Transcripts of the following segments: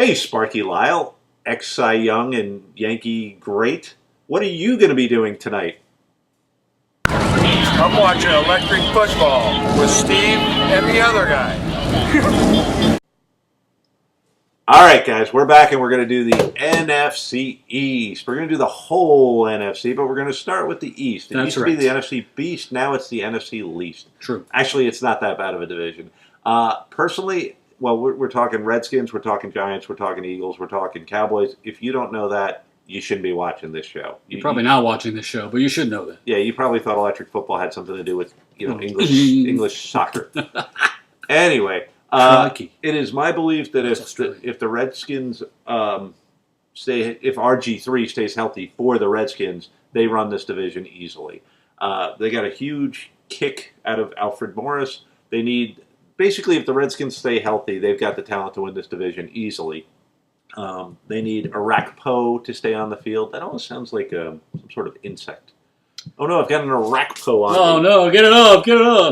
Hey, Sparky Lyle, ex-Cy Young and Yankee great. What are you going to be doing tonight? I'm watching electric football with Steve and the other guy. All right, guys, we're back and we're going to do the NFC East. We're going to do the whole NFC, but we're going to start with the East. It used to be the NFC Beast, now it's the NFC Least. True. Actually, it's not that bad of a division. Personally, well, we're talking Redskins, we're talking Giants, we're talking Eagles, we're talking Cowboys. If you don't know that, you shouldn't be watching this show. You're probably not watching this show, but you should know that. Yeah, you probably thought electric football had something to do with English soccer. Anyway. It is my belief that if the Redskins if RG3 stays healthy for the Redskins, they run this division easily. They got a huge kick out of Alfred Morris. They need basically if the Redskins stay healthy, they've got the talent to win this division easily. They need Arakpo to stay on the field. That almost sounds like some sort of insect. Oh no, I've got an Arakpo on. Oh no, get it off!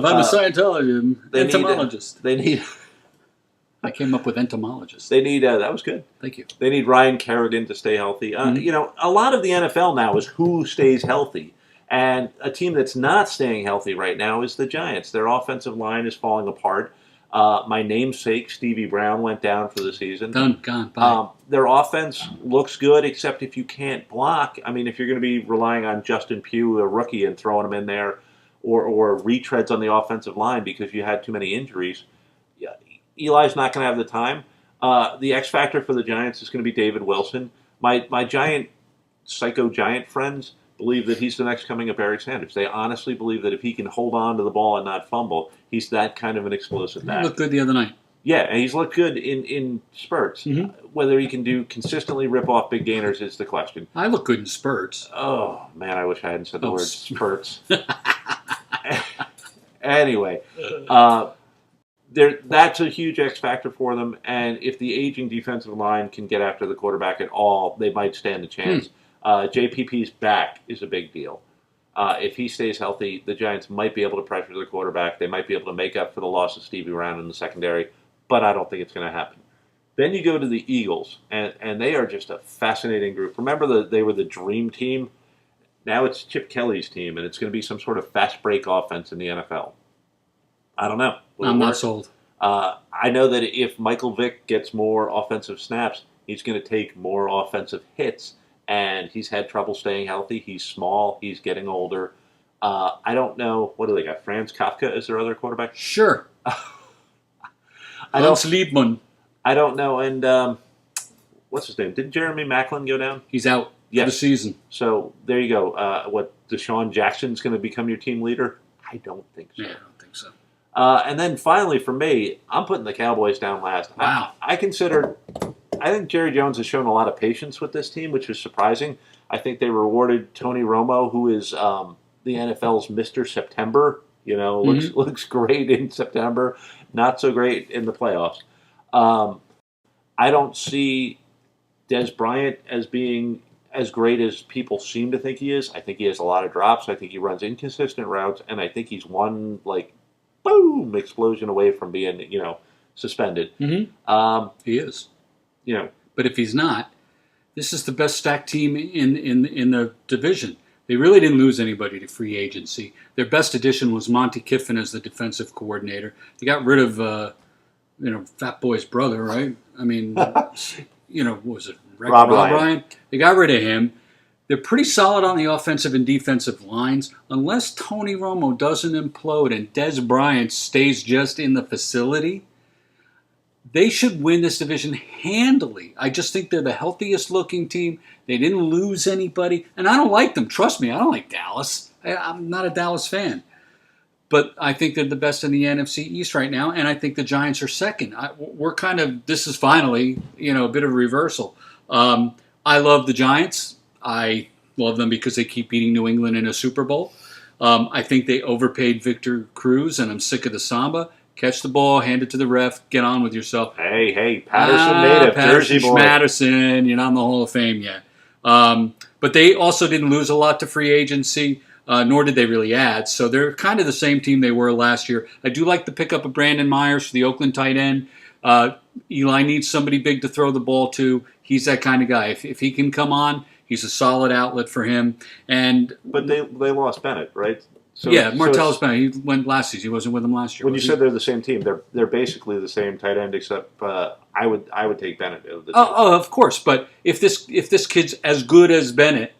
I'm a Scientologist, entomologist. They need. I came up with entomologist. They need that was good. Thank you. They need Ryan Kerrigan to stay healthy. You know, a lot of the NFL now is who stays healthy, and a team that's not staying healthy right now is the Giants. Their offensive line is falling apart. My namesake Stevie Brown went down for the season. Gone. Bye. Their offense looks good, except if you can't block. I mean, if you're going to be relying on Justin Pugh, a rookie, and throwing him in there, or retreads on the offensive line because you had too many injuries. Eli's not going to have the time. The X factor for the Giants is going to be David Wilson. My psycho Giant friends believe that he's the next coming of Barry Sanders. They honestly believe that if he can hold on to the ball and not fumble, he's that kind of an explosive back. He looked good the other night. Yeah, and he's looked good in spurts. Mm-hmm. Whether he can consistently rip off big gainers is the question. I look good in spurts. Oh, man, I wish I hadn't said the word spurts. Anyway, that's a huge X factor for them, and if the aging defensive line can get after the quarterback at all, they might stand a chance. JPP's back is a big deal. If he stays healthy, the Giants might be able to pressure the quarterback. They might be able to make up for the loss of Stevie Brown in the secondary, but I don't think it's going to happen. Then you go to the Eagles, and they are just a fascinating group. Remember they were the dream team? Now it's Chip Kelly's team, and it's going to be some sort of fast break offense in the NFL. I don't know. I'm not sold. I know that if Michael Vick gets more offensive snaps, he's going to take more offensive hits, and he's had trouble staying healthy. He's small. He's getting older. I don't know. What do they got? Franz Kafka is their other quarterback? Sure. Hans Liebman. I don't know. And what's his name? Didn't Jeremy Maclin go down? He's out for the season. So there you go. What, Deshaun Jackson's going to become your team leader? I don't think so. Yeah, I don't think so. And then finally, for me, I'm putting the Cowboys down last. Wow. I think Jerry Jones has shown a lot of patience with this team, which is surprising. I think they rewarded Tony Romo, who is the NFL's Mr. September. You know, looks great in September, not so great in the playoffs. I don't see Des Bryant as being as great as people seem to think he is. I think he has a lot of drops. I think he runs inconsistent routes, and I think he's one, boom, explosion away from being, suspended. Mm-hmm. He is. But if he's not, this is the best stacked team in the division. They really didn't lose anybody to free agency. Their best addition was Monty Kiffin as the defensive coordinator. They got rid of, Fat Boy's brother, right? I mean, what was it? Rob Ryan. They got rid of him. They're pretty solid on the offensive and defensive lines. Unless Tony Romo doesn't implode and Des Bryant stays just in the facility, they should win this division handily. I just think they're the healthiest looking team. They didn't lose anybody. And I don't like them. Trust me, I don't like Dallas. I'm not a Dallas fan. But I think they're the best in the NFC East right now, and I think the Giants are second. This is finally, a bit of a reversal. I love the Giants. I love them because they keep beating New England in a Super Bowl. I think they overpaid Victor Cruz, and I'm sick of the Samba. Catch the ball, hand it to the ref, get on with yourself. Hey, Patterson native, Jersey boy. Patterson, you're not in the Hall of Fame yet. But they also didn't lose a lot to free agency, nor did they really add. So they're kind of the same team they were last year. I do like the pickup of Brandon Myers for the Oakland tight end. Eli needs somebody big to throw the ball to. He's that kind of guy. If he can come on, he's a solid outlet for him. But they lost Bennett, right? So, yeah, Martellus so Bennett. He went last season. He wasn't with them last year. When you said they're the same team, they're basically the same tight end, except I would take Bennett out of the team. Oh, of course. But if this kid's as good as Bennett,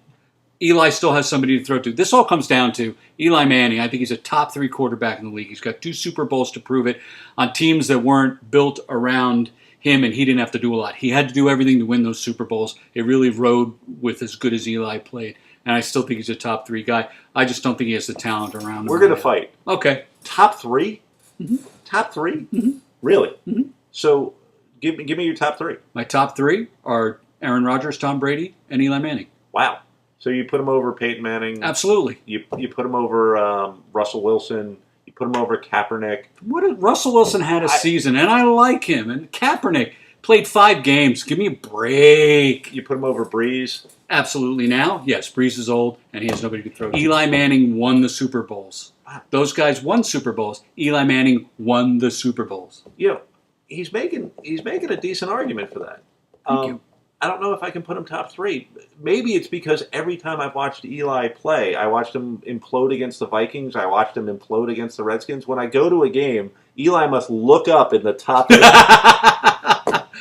Eli still has somebody to throw to. This all comes down to Eli Manning. I think he's a top 3 quarterback in the league. He's got 2 Super Bowls to prove it on teams that weren't built around him, and he didn't have to do a lot. He had to do everything to win those Super Bowls. It really rode with as good as Eli played. And I still think he's a top 3 guy. I just don't think he has the talent around him. We're going to fight. Okay. Top 3? Mm-hmm. Top 3? Mm-hmm. Really? Mm-hmm. So give me your top 3. My top 3 are Aaron Rodgers, Tom Brady, and Eli Manning. Wow. So you put him over Peyton Manning. Absolutely. You put him over Russell Wilson. You put him over Kaepernick. Russell Wilson had a season, and I like him. And Kaepernick played 5 games. Give me a break. You put him over Breeze. Absolutely. Now, yes, Breeze is old, and he has nobody to throw to. Eli Manning won the Super Bowls. Wow. Those guys won Super Bowls. Eli Manning won the Super Bowls. You know, he's making a decent argument for that. Thank you. I don't know if I can put him top 3. Maybe it's because every time I've watched Eli play, I watched him implode against the Vikings. I watched him implode against the Redskins. When I go to a game, Eli must look up in the top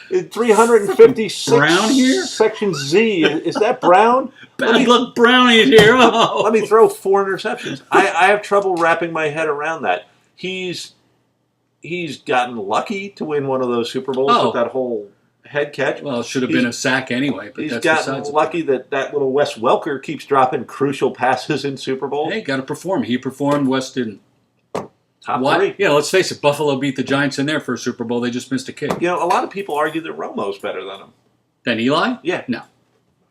356 Brown here? Section Z. Is that Brown? Look, Brownie's here. Oh. Let me throw 4 interceptions. I have trouble wrapping my head around that. He's gotten lucky to win one of those Super Bowls with that whole head catch. Well, it should have been a sack anyway. But He's gotten lucky that little Wes Welker keeps dropping crucial passes in Super Bowls. Hey, got to perform. He performed. Wes didn't. Top 3. Yeah, let's face it. Buffalo beat the Giants in their first Super Bowl. They just missed a kick. You know, a lot of people argue that Romo's better than him. Then Eli? Yeah. No.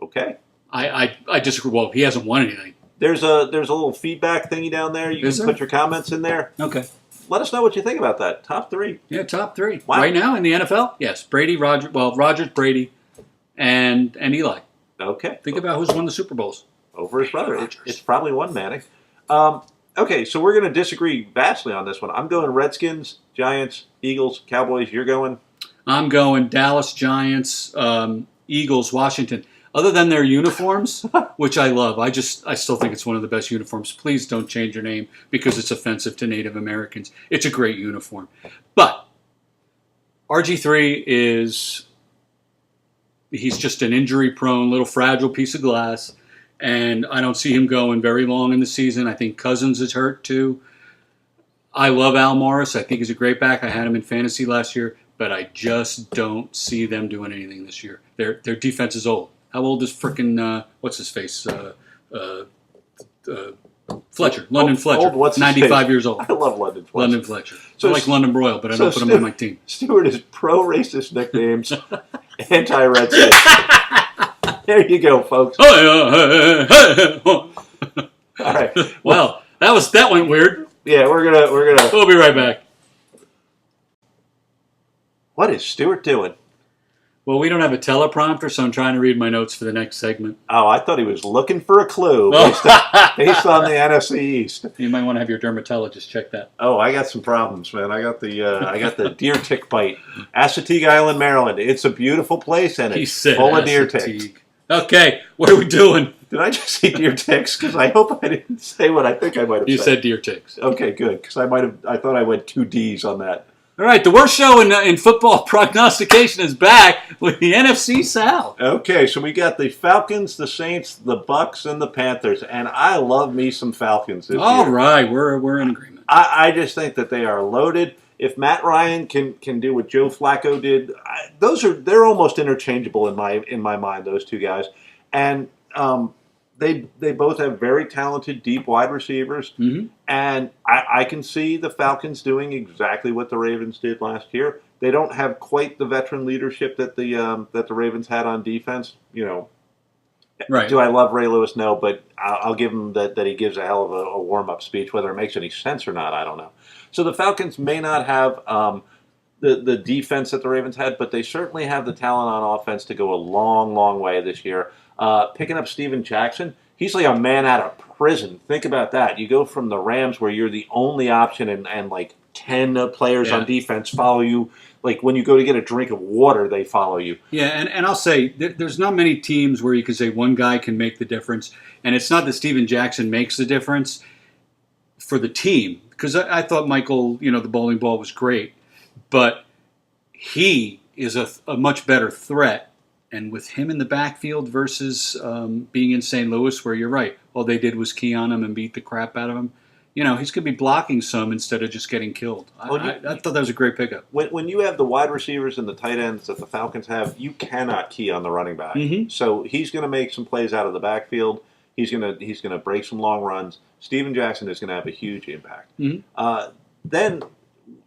Okay. I disagree. Well, he hasn't won anything. There's a little feedback thingy down there. You can put your comments in there. Okay. Let us know what you think about that. Top 3. Yeah, top 3. Wow. Right now in the NFL? Yes. Brady, Rodgers, Brady, and Eli. Okay. Think about who's won the Super Bowls. Over his brother. It's probably one Manning. Okay, so we're going to disagree vastly on this one. I'm going Redskins, Giants, Eagles, Cowboys. You're going? I'm going Dallas, Giants, Eagles, Washington. Other than their uniforms, which I love, I still think it's one of the best uniforms. Please don't change your name because it's offensive to Native Americans. It's a great uniform. But RG3 he's just an injury-prone, little fragile piece of glass, and I don't see him going very long in the season. I think Cousins is hurt too. I love Al Morris. I think he's a great back. I had him in fantasy last year, but I just don't see them doing anything this year. Their defense is old. How old is frickin' what's his face? Fletcher, London Fletcher, what's his 95 face? years old. I love London Fletcher. London Fletcher. So I like London Broyle, but I don't put him on my team. Stuart is pro-racist nicknames, anti-Redskins. There you go, folks. All right. Well, that went weird. Yeah, we're gonna. We'll be right back. What is Stuart doing? Well, we don't have a teleprompter, so I'm trying to read my notes for the next segment. Oh, I thought he was looking for a clue based on the NFC East. You might want to have your dermatologist check that. Oh, I got some problems, man. I got the deer tick bite. Assateague Island, Maryland. It's a beautiful place, and it's full of deer ticks. Okay, what are we doing? Did I just say deer ticks? Because I hope I didn't say what I think I might have said. You said deer ticks. Okay, good. Because I thought I went 2 Ds on that. All right, the worst show in football prognostication is back with the NFC South. Okay, so we got the Falcons, the Saints, the Bucks, and the Panthers, and I love me some Falcons this year. All right, we're in agreement. I just think that they are loaded. If Matt Ryan can do what Joe Flacco did, they're almost interchangeable in my mind. Those 2 guys, and they both have very talented deep wide receivers, and I can see the Falcons doing exactly what the Ravens did last year. They don't have quite the veteran leadership that the Ravens had on defense. You know, right? Do I love Ray Lewis? No, but I'll give him that he gives a hell of a warm up speech. Whether it makes any sense or not, I don't know. So the Falcons may not have the defense that the Ravens had, but they certainly have the talent on offense to go a long, long way this year. Picking up Steven Jackson, he's like a man out of prison. Think about that. You go from the Rams where you're the only option and like 10 players on defense follow you. Like when you go to get a drink of water, they follow you. Yeah, and I'll say there's not many teams where you can say one guy can make the difference. And it's not that Steven Jackson makes the difference for the team. Because I thought Michael, the bowling ball was great. But he is a much better threat. And with him in the backfield versus being in St. Louis, where you're right, all they did was key on him and beat the crap out of him. He's going to be blocking some instead of just getting killed. I thought that was a great pickup. When you have the wide receivers and the tight ends that the Falcons have, you cannot key on the running back. Mm-hmm. So he's going to make some plays out of the backfield. He's going to break some long runs. Steven Jackson is going to have a huge impact. Mm-hmm. Then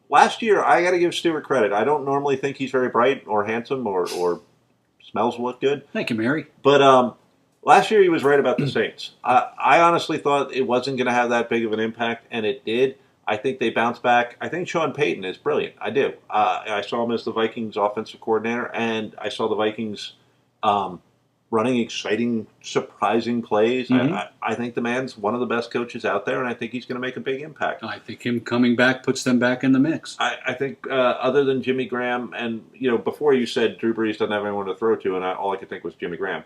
last year, I got to give Stewart credit. I don't normally think he's very bright or handsome or smells good. Thank you, Mary. But last year he was right about the Saints. I honestly thought it wasn't going to have that big of an impact, and it did. I think they bounced back. I think Sean Payton is brilliant. I do. I saw him as the Vikings offensive coordinator, and I saw the Vikings running exciting, surprising plays. Mm-hmm. I think the man's one of the best coaches out there, and I think he's going to make a big impact. I think him coming back puts them back in the mix. I think other than Jimmy Graham, and before you said Drew Brees doesn't have anyone to throw to, and all I could think was Jimmy Graham.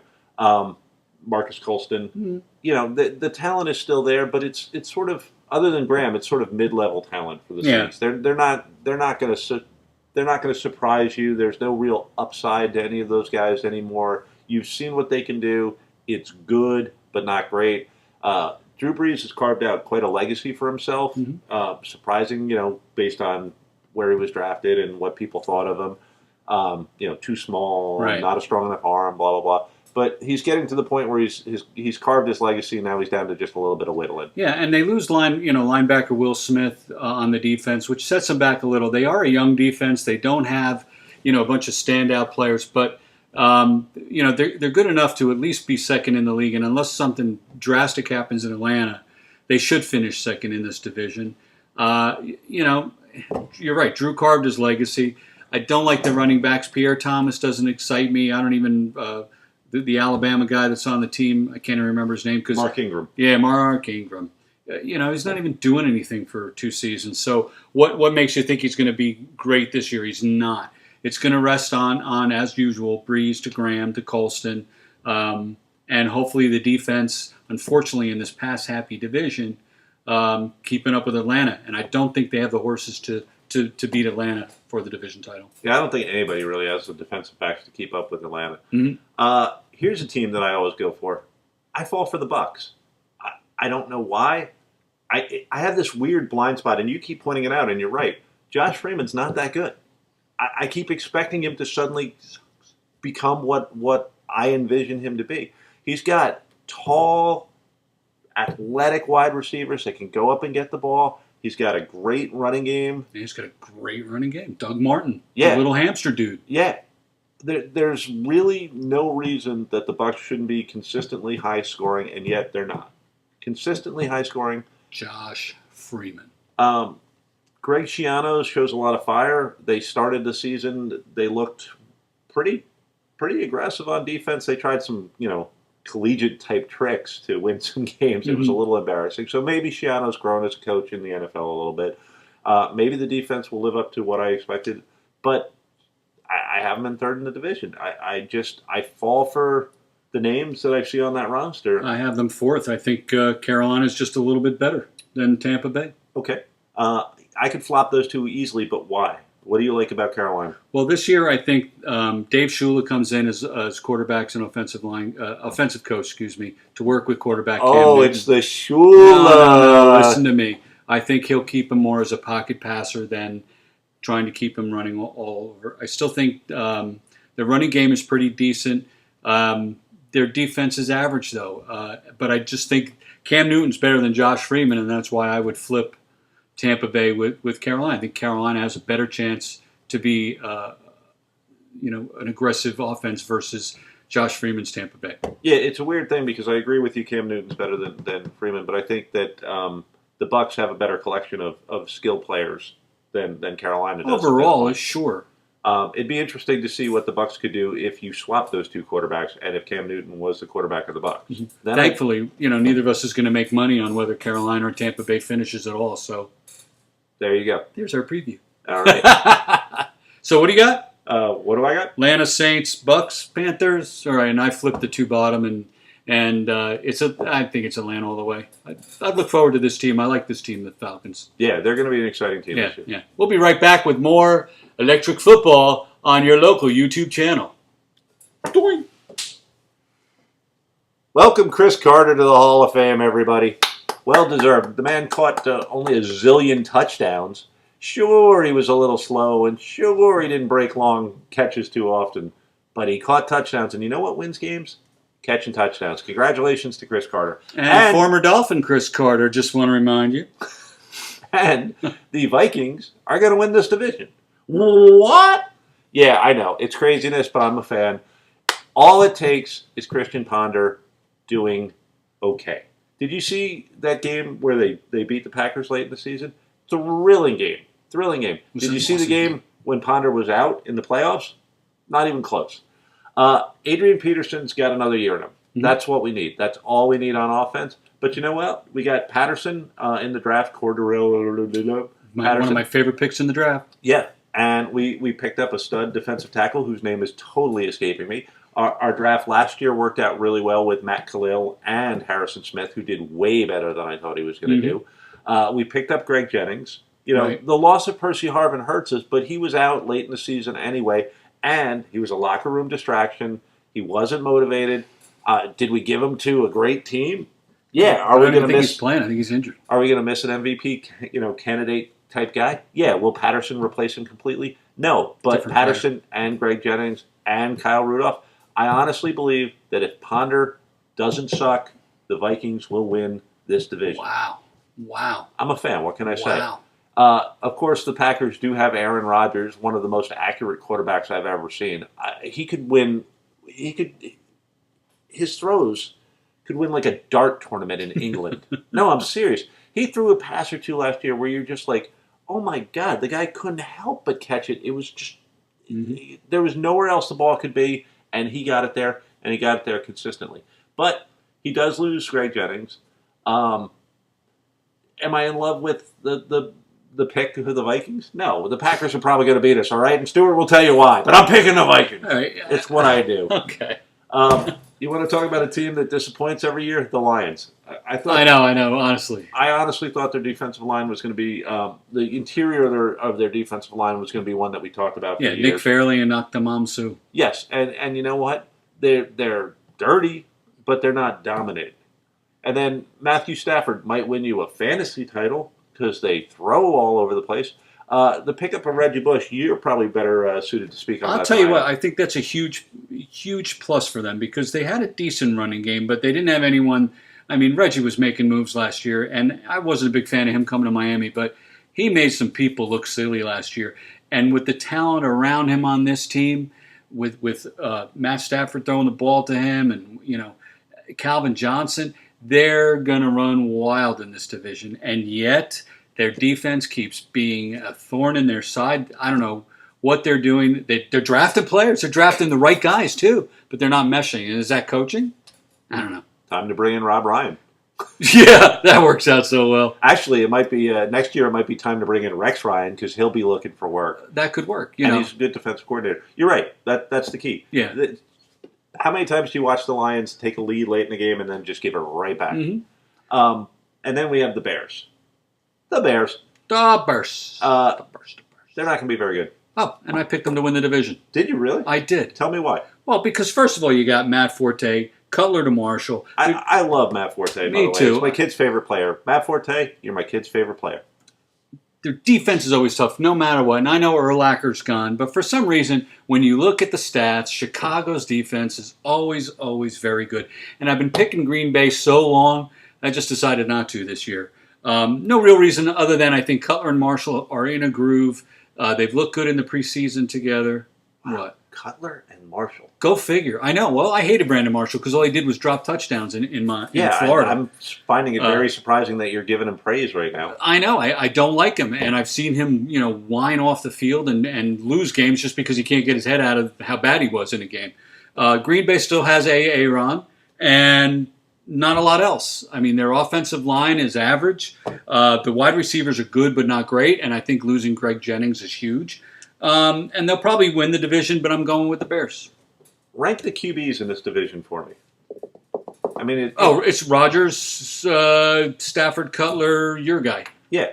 Marcus Colston, the talent is still there, but it's sort of, other than Graham, it's sort of mid-level talent for the Saints. They're not going to surprise you. There's no real upside to any of those guys anymore. You've seen what they can do. It's good, but not great. Drew Brees has carved out quite a legacy for himself. Mm-hmm. Surprising, based on where he was drafted and what people thought of him. Too small, right. Not a strong enough arm, blah blah blah. But he's getting to the point where he's carved his legacy. Now he's down to just a little bit of whittling. Yeah, and they lose linebacker Will Smith on the defense, which sets them back a little. They are a young defense. They don't have a bunch of standout players, but they're good enough to at least be second in the league. And unless something drastic happens in Atlanta, they should finish second in this division. You're right. Drew carved his legacy. I don't like the running backs. Pierre Thomas doesn't excite me. I don't even. The Alabama guy that's on the team, I can't even remember his name. Mark Ingram. Yeah, Mark Ingram. He's not even doing anything for 2 seasons. So what makes you think he's going to be great this year? He's not. It's going to rest on as usual, Breeze to Graham to Colston. And hopefully the defense, unfortunately, in this pass-happy division, keeping up with Atlanta. And I don't think they have the horses to beat Atlanta for the division title. Yeah, I don't think anybody really has the defensive backs to keep up with Atlanta. Mm-hmm. Here's a team that I always go for. I fall for the Bucs. I don't know why. I have this weird blind spot, and you keep pointing it out, and you're right. Josh Freeman's not that good. I keep expecting him to suddenly become what I envision him to be. He's got tall, athletic wide receivers that can go up and get the ball. He's got a great running game. He's got a great running game. Doug Martin, the little hamster dude. Yeah. There's really no reason that the Bucs shouldn't be consistently high scoring, and yet they're not. Consistently high scoring. Josh Freeman. Greg Schiano shows a lot of fire. They started the season. They looked pretty aggressive on defense. They tried some, collegiate type tricks to win some games. It was a little embarrassing. So maybe Schiano's grown as a coach in the NFL a little bit. Maybe the defense will live up to what I expected, but I have them in third in the division. I fall for the names that I see on that roster. I have them fourth. I think Carolina's just a little bit better than Tampa Bay. Okay. I could flop those two easily, but why? What do you like about Carolina? Well, this year I think Dave Shula comes in as quarterbacks and offensive coach, to work with quarterback. Oh, Cam it's the Shula. No, listen to me. I think he'll keep him more as a pocket passer than trying to keep him running all over. I still think the running game is pretty decent. Their defense is average, though. But I just think Cam Newton's better than Josh Freeman, and that's why I would flip Tampa Bay with Carolina. I think Carolina has a better chance to be, an aggressive offense versus Josh Freeman's Tampa Bay. Yeah, it's a weird thing because I agree with you. Cam Newton's better than Freeman, but I think that the Bucs have a better collection of skill players than Carolina does. Overall, sure. It'd be interesting to see what the Bucs could do if you swap those two quarterbacks and if Cam Newton was the quarterback of the Bucs. Mm-hmm. Thankfully, neither of us is going to make money on whether Carolina or Tampa Bay finishes at all. So there you go. There's our preview. All right. So what do you got? What do I got? Atlanta Saints, Bucks, Panthers. All right, and I flipped the two bottom, and I think it's Atlanta all the way. I'd look forward to this team. I like this team, the Falcons. Yeah, they're going to be an exciting team this year. Yeah. We'll be right back with more Electric Football on your local YouTube channel. Doing. Welcome Chris Carter to the Hall of Fame, everybody. Well deserved. The man caught only a zillion touchdowns. Sure, he was a little slow, and sure, he didn't break long catches too often, but he caught touchdowns. And you know what wins games? Catching touchdowns. Congratulations to Chris Carter. And former Dolphin Chris Carter, just want to remind you. And the Vikings are going to win this division. What? Yeah, I know. It's craziness, but I'm a fan. All it takes is Christian Ponder doing okay. Did you see that game where they beat the Packers late in the season? Thrilling game. Did you see the game when Ponder was out in the playoffs? Not even close. Adrian Peterson's got another year in him. Mm-hmm. That's what we need. That's all we need on offense. But you know what? We got Patterson in the draft. Cordarrelle One of my favorite picks in the draft. Yeah. And we picked up a stud defensive tackle whose name is totally escaping me. Our draft last year worked out really well with Matt Khalil and Harrison Smith, who did way better than I thought he was going to do. We picked up Greg Jennings. Right. The loss of Percy Harvin hurts us, but he was out late in the season anyway, and he was a locker room distraction. He wasn't motivated. Did we give him to a great team? Yeah. I don't think he's playing. I think he's injured. Are we going to miss an MVP, candidate type guy? Yeah. Will Patterson replace him completely? No. But Different Patterson and Greg Jennings and Kyle Rudolph, I honestly believe that if Ponder doesn't suck, the Vikings will win this division. Wow. I'm a fan. What can I say? Wow. Of course, the Packers do have Aaron Rodgers, one of the most accurate quarterbacks I've ever seen. He could win. His throws could win like a dart tournament in England. No, I'm serious. He threw a pass or two last year where you're just like, oh my God, the guy couldn't help but catch it. It was just, there was nowhere else the ball could be, and he got it there, and he got it there consistently. But he does lose Greg Jennings. Am I in love with the pick of the Vikings? No. The Packers are probably going to beat us, all right? And Stuart will tell you why. But I'm picking the Vikings. All right. It's what I do. Okay. You want to talk about a team that disappoints every year? The Lions. I know, honestly. I honestly thought their defensive line was going to be, the interior of their defensive line was going to be one that we talked about for years. Nick Fairley and Nakdamamsu. Yes, and you know what? They're dirty, but they're not dominating. And then Matthew Stafford might win you a fantasy title because they throw all over the place. The pickup of Reggie Bush, you're probably better suited to speak on that. I'll tell you what, I think that's a huge plus for them because they had a decent running game, but they didn't have anyone. I mean, Reggie was making moves last year, and I wasn't a big fan of him coming to Miami, but he made some people look silly last year. And with the talent around him on this team, with Matt Stafford throwing the ball to him and, Calvin Johnson, they're going to run wild in this division. And yet their defense keeps being a thorn in their side. I don't know what they're doing. They're drafting players. They're drafting the right guys, too. But they're not meshing. And is that coaching? I don't know. Time to bring in Rob Ryan. Yeah, that works out so well. Actually, it might be next year. It might be time to bring in Rex Ryan because he'll be looking for work. That could work. And he's a good defensive coordinator. You're right. That's the key. Yeah. How many times do you watch the Lions take a lead late in the game and then just give it right back? Mm-hmm. And then we have the Bears. The Bears. They're not going to be very good. Oh, and I picked them to win the division. Did you really? I did. Tell me why. Well, because first of all, you got Matt Forte, Cutler to Marshall. I love Matt Forte, by the way. too. He's my kid's favorite player. Matt Forte, you're my kid's favorite player. Their defense is always tough, no matter what. And I know Urlacher's gone, but for some reason, when you look at the stats, Chicago's defense is always, always very good. And I've been picking Green Bay so long, I just decided not to this year. No real reason other than I think Cutler and Marshall are in a groove. They've looked good in the preseason together. What? Cutler and Marshall. Go figure. I know. Well, I hated Brandon Marshall because all he did was drop touchdowns in Florida. I'm finding it very surprising that you're giving him praise right now. I know. I don't like him, and I've seen him, whine off the field and lose games just because he can't get his head out of how bad he was in a game. Green Bay still has Aaron, and not a lot else. I mean, their offensive line is average. The wide receivers are good but not great, and I think losing Greg Jennings is huge. And they'll probably win the division, but I'm going with the Bears. Rank the QBs in this division for me. I mean, it's Rodgers, Stafford, Cutler, your guy. Yeah,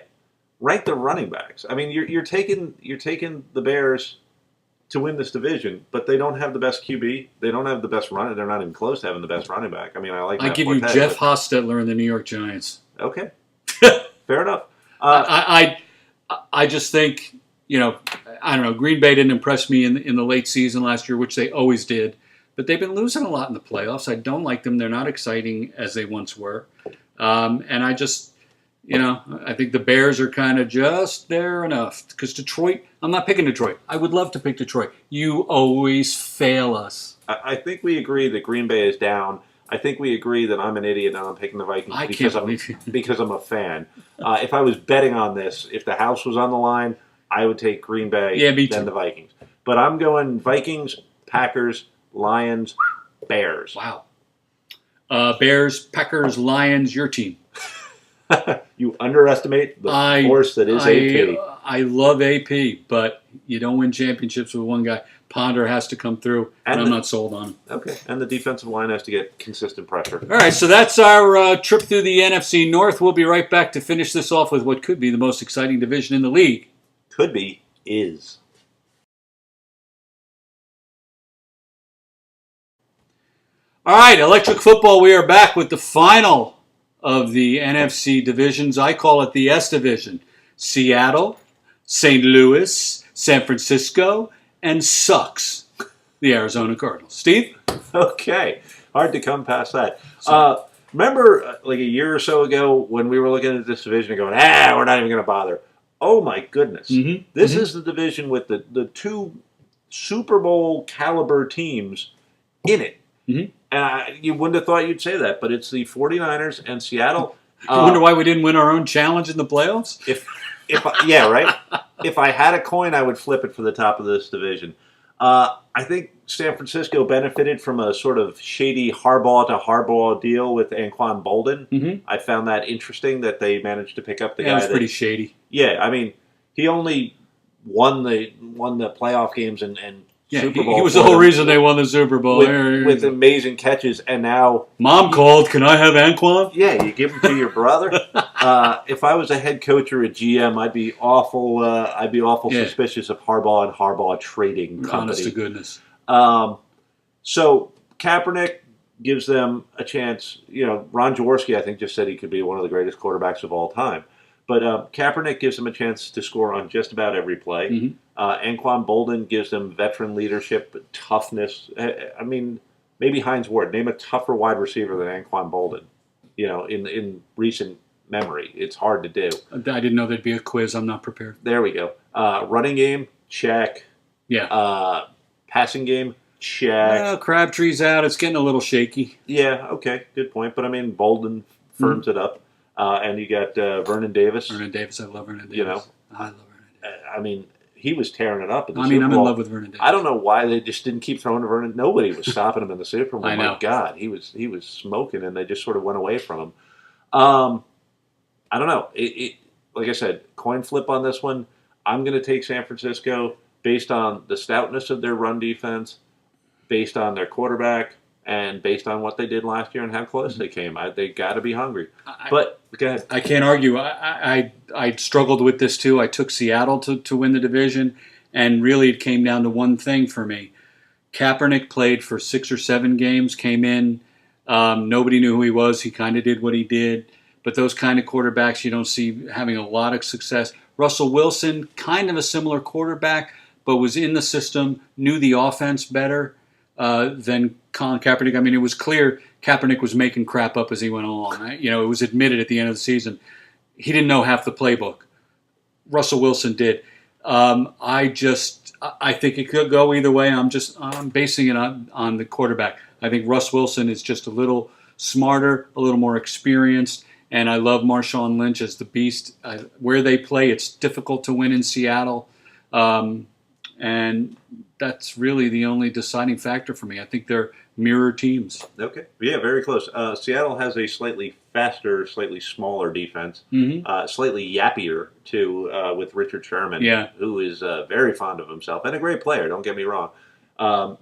rank the running backs. I mean, you're taking the Bears to win this division, but they don't have the best QB. They don't have the best runner. They're not even close to having the best running back. I mean, I give you Jeff Hostetler and the New York Giants. Okay, fair enough. I just think. I don't know. Green Bay didn't impress me in the late season last year, which they always did. But they've been losing a lot in the playoffs. I don't like them. They're not exciting as they once were. And I just, I think the Bears are kind of just there enough. Because Detroit, I'm not picking Detroit. I would love to pick Detroit. You always fail us. I think we agree that Green Bay is down. I think we agree that I'm an idiot and I'm picking the Vikings because I'm a fan. If I was betting on this, if the house was on the line, I would take Green Bay than the Vikings. But I'm going Vikings, Packers, Lions, Bears. Wow. Bears, Packers, Lions, your team. You underestimate the force that is AP. I love AP, but you don't win championships with one guy. Ponder has to come through, and I'm not sold on him. Okay, and the defensive line has to get consistent pressure. All right, so that's our trip through the NFC North. We'll be right back to finish this off with what could be the most exciting division in the league. Could be, is. All right, Electric Football, we are back with the final of the NFC divisions. I call it the S division. Seattle, St. Louis, San Francisco, and sucks the Arizona Cardinals. Steve? Okay, hard to come past that. Remember like a year or so ago when we were looking at this division and going, we're not even going to bother. Oh, my goodness. Mm-hmm. This is the division with the two Super Bowl caliber teams in it. Mm-hmm. And you wouldn't have thought you'd say that, but it's the 49ers and Seattle. You wonder why we didn't win our own challenge in the playoffs? Right? If I had a coin, I would flip it for the top of this division. I think San Francisco benefited from a sort of shady Harbaugh deal with Anquan Bolden. Mm-hmm. I found that interesting that they managed to pick up the guy. It was pretty shady. Yeah, I mean, he only won the playoff games and Super Bowl. He was the whole reason they won the Super Bowl. With amazing catches, and now... Mom called, can I have Anquan? Yeah, you give him to your brother. If I was a head coach or a GM, I'd be awful suspicious of Harbaugh and Harbaugh Trading Company. Honest to goodness. So Kaepernick gives them a chance. Ron Jaworski, I think, just said he could be one of the greatest quarterbacks of all time. But Kaepernick gives them a chance to score on just about every play. Mm-hmm. Anquan Bolden gives them veteran leadership, toughness. I mean, maybe Hines Ward. Name a tougher wide receiver than Anquan Bolden. In recent memory, it's hard to do. I didn't know there'd be a quiz. I'm not prepared. There we go. Running game, check. Yeah. Passing game, check. Well, Crabtree's out. It's getting a little shaky. Yeah. Okay. Good point. But I mean, Bolden firms it up. And you got Vernon Davis. I love Vernon Davis. I love Vernon Davis. I mean, he was tearing it up in the Super Bowl. I'm in love with Vernon Davis. I don't know why they just didn't keep throwing to Vernon. Nobody was stopping him in the Super Bowl. I know. My God, he was smoking, and they just sort of went away from him. I don't know. Like I said, coin flip on this one. I'm going to take San Francisco based on the stoutness of their run defense, based on their quarterback, and based on what they did last year and how close they came. They got to be hungry. But go ahead. I can't argue. I struggled with this too. I took Seattle to win the division, and really it came down to one thing for me. Kaepernick played for 6 or 7 games, came in. Nobody knew who he was. He kind of did what he did. But those kind of quarterbacks you don't see having a lot of success. Russell Wilson, kind of a similar quarterback, but was in the system, knew the offense better than Colin Kaepernick. I mean, it was clear Kaepernick was making crap up as he went along. It was admitted at the end of the season. He didn't know half the playbook. Russell Wilson did. I think it could go either way. I'm basing it on the quarterback. I think Russ Wilson is just a little smarter, a little more experienced, and I love Marshawn Lynch as the beast. Where they play, it's difficult to win in Seattle, and that's really the only deciding factor for me. I think they're mirror teams. Okay. Yeah, very close. Seattle has a slightly faster, slightly smaller defense, slightly yappier, too, with Richard Sherman, who is very fond of himself and a great player, don't get me wrong. Are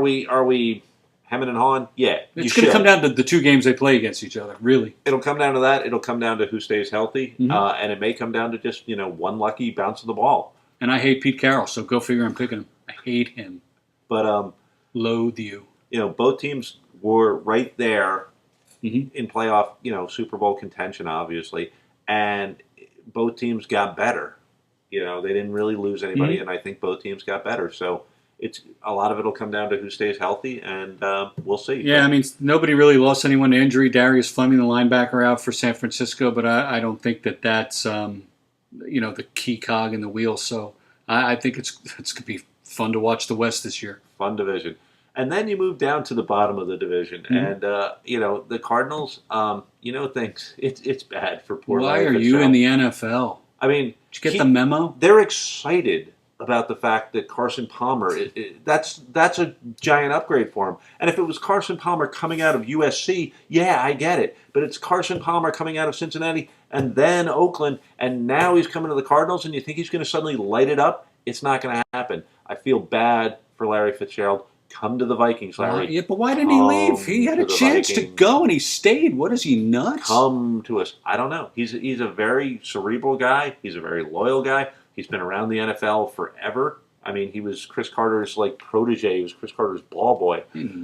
we hemming and hawing? Yeah. It's going to come down to the two games they play against each other, really. It'll come down to that. It'll come down to who stays healthy, and it may come down to just, one lucky bounce of the ball. And I hate Pete Carroll, so go figure I'm picking him. I hate him. But loathe you. Both teams were right there in playoff, Super Bowl contention, obviously, and both teams got better. They didn't really lose anybody, and I think both teams got better. So it's a lot of it'll come down to who stays healthy, and we'll see. Yeah, nobody really lost anyone to injury. Darius Fleming, the linebacker, out for San Francisco, but I don't think that's the key cog in the wheel. So I think it's going to be fun to watch the West this year. Fun division. And then you move down to the bottom of the division. And, the Cardinals, thinks it's bad for poor Why are you in the NFL? Did you get the memo? They're excited about the fact that Carson Palmer, that's a giant upgrade for him. And if it was Carson Palmer coming out of USC, yeah, I get it. But it's Carson Palmer coming out of Cincinnati and then Oakland, and now he's coming to the Cardinals, and you think he's going to suddenly light it up? It's not going to happen. I feel bad for Larry Fitzgerald. Come to the Vikings, Larry. Yeah, but why didn't he leave? He had a chance to go, and he stayed. What is he, nuts? Come to us. I don't know. He's a very cerebral guy. He's a very loyal guy. He's been around the NFL forever. He was Chris Carter's protege. He was Chris Carter's ball boy.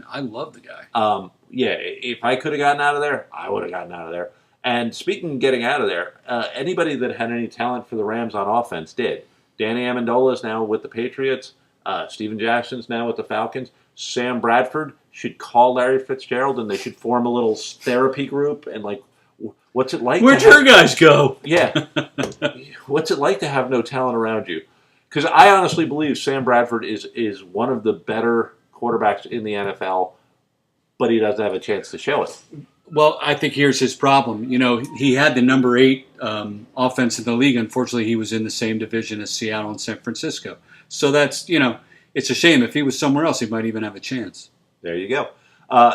I love the guy. If I could have gotten out of there, I would have gotten out of there. And speaking of getting out of there, anybody that had any talent for the Rams on offense did. Danny Amendola is now with the Patriots. Steven Jackson's now with the Falcons. Sam Bradford should call Larry Fitzgerald, and they should form a little therapy group. And what's it like? Where'd your guys go? Yeah. What's it like to have no talent around you? Because I honestly believe Sam Bradford is one of the better quarterbacks in the NFL, but he doesn't have a chance to show it. Well, I think here's his problem. He had the number 8 offense in the league. Unfortunately, he was in the same division as Seattle and San Francisco. So that's, it's a shame. If he was somewhere else, he might even have a chance. There you go.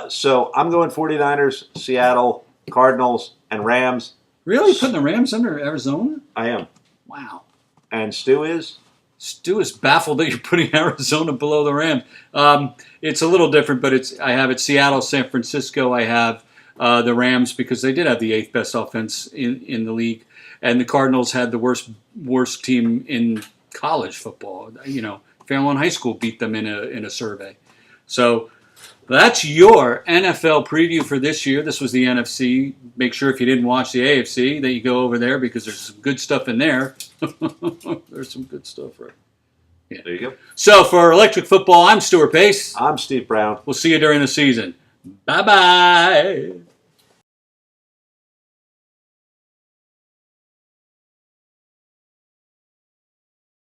So I'm going 49ers, Seattle, Cardinals, and Rams. Really? Putting the Rams under Arizona? I am. Wow. And Stu is? Stu is baffled that you're putting Arizona below the Rams. It's a little different, but I have it Seattle, San Francisco. I have the Rams because they did have the 8th best offense in the league. And the Cardinals had the worst team in college football. Fairlawn High School beat them in a survey. So that's your NFL preview for this year. This was the NFC. Make sure if you didn't watch the AFC that you go over there because there's some good stuff in there. There's some good stuff, right? Yeah. There you go. So for Electric Football, I'm Stuart Pace. I'm Steve Brown. We'll see you during the season. Bye-bye.